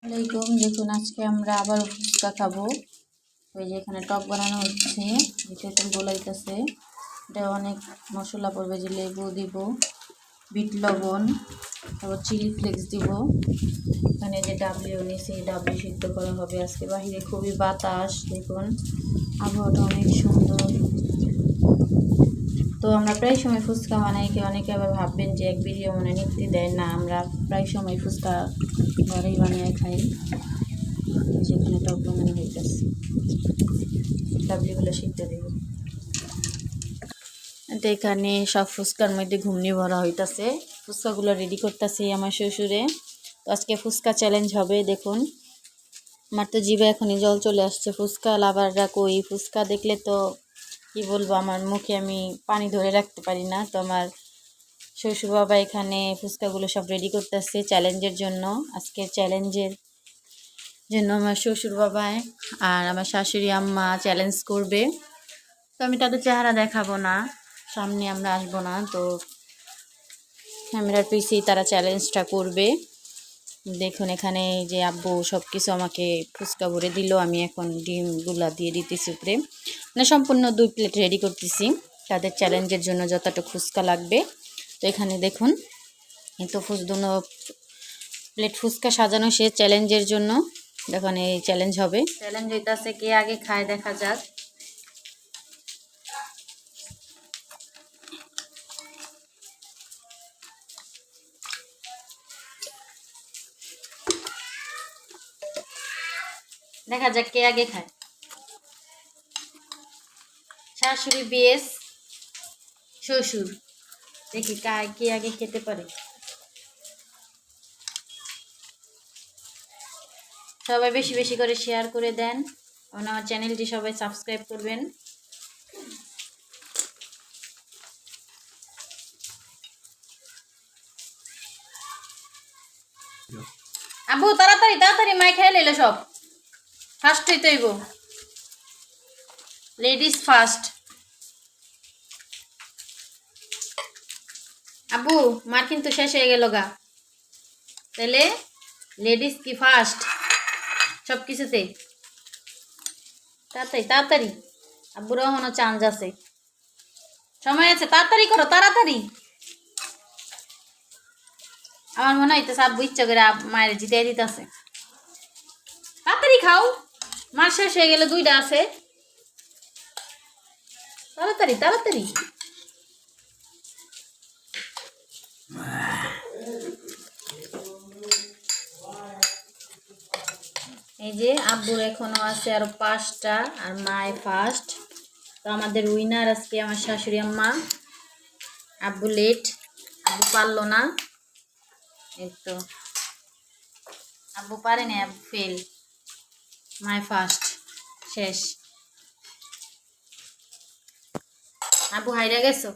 আসসালামাইকুম। দেখুন আজকে আমরা আবার ফুচকা খাবো। ওই যে এখানে টক বানানো হচ্ছে, তেঁতুল গোলাইতেছে। এটা অনেক মশলা পড়বে, যে লেবু দিব, বিট লবণ, তারপর চিলি ফ্লেক্স দিব। এখানে যে ডাবলি নিয়েছি, ডাবলি সিদ্ধ করা হবে আজকে। বাহিরে খুবই বাতাস, দেখুন আবহাওয়াটা অনেক সুন্দর। তো আমরা প্রায় সময় ফুচকা বানাই, অনেকে আবার ভাববেন যে এক ভিডিও মনে নিতে দেয় না, আমরা প্রায় সময় ফুচকা ঘরেই বানিয়ে খাই। যেখানে টক বানানো হইতেছে, ডাবলিগুলো সিদ্ধ দেব। তো এখানে সব ফুচকার মধ্যে ঘুমনি ভরা হইতাছে, ফুচকাগুলো রেডি করতেছে আমার শ্বশুরে। তো আজকে ফুচকা চ্যালেঞ্জ হবে। দেখুন আমার তো জিভে এখনই জল চলে আসছে। ফুচকা লাভাররা কই, ফুচকা দেখলে তো কি বলবো, আমার মুখে আমি পানি ধরে রাখতে পারি না। তো আমার শ্বশুর বাবা এখানে ফুচকাগুলো সব রেডি করতেছে চ্যালেঞ্জের জন্য। আজকে চ্যালেঞ্জের জন্য আমার শ্বশুর বাবা আর আমার শাশুড়ি আম্মা চ্যালেঞ্জ করবে। তো আমি তাদের চেহারা দেখাবো না, সামনে আমরা আসবো না, তো ক্যামেরার পিছেই তারা চ্যালেঞ্জটা করবে। দেখুন এখানে যে আব্বু সব কিছু আমাকে ফুচকা ভরে দিল, আমি এখন ডিমগুলা দিয়ে দিতেছি উপরে। মানে সম্পূর্ণ 2 প্লেট রেডি করতেছি তাদের চ্যালেঞ্জের জন্য যতটুকু ফুচকা লাগবে। তো এখানে দেখুন তো 2 প্লেট ফুচকা সাজানো শেষ চ্যালেঞ্জের জন্য। দেখুন এই চ্যালেঞ্জ হবে, চ্যালেঞ্জ হইতাছে কে আগে খায় দেখা যাক। দেখা যাক কে আগে খায়। শাশুড়ি বিএস শ্বশুর, দেখি কে আগে খেতে পারে। সবাই বেশি বেশি করে শেয়ার করে দেন এবং আমার চ্যানেলটি সবাই সাবস্ক্রাইব করবেন। আব্বু তাড়াতাড়ি তাড়াতাড়ি মাই খেয়ে নিল সব, ফার্স্ট হইতে হইব, লেডিস ফার্স্ট। আব্বু মার কিন্তু শেষ হয়ে গেল গা, তাহলে লেডিস কি ফার্স্ট সব কিছুতে? তাড়াতাড়ি তাড়াতাড়ি, আব্বুরও এখনো চান্স আছে, সময় আছে, তাড়াতাড়ি করো তাড়াতাড়ি। আমার মনে হইতেছে আব্বু ইচ্ছা করে মায়ের জিতাই দিতেছে। তাড়াতাড়ি খাও, মার শেষ হয়ে গেলে 2টা আছে, তাড়াতাড়ি তাড়াতাড়ি। এই যে আব্বুর এখনো আছে আরো 5টা, আর মায় ফার্স্ট। তো আমাদের উইনার আজকে আমার শাশুড়ি আম্মা। আব্বু লেট, আব্বু পারলো না, এই তো আব্বু পারেনি, আব্বু ফেল, মায় ফার্স্ট, শেষ। আব্বু হাইরা গেছো।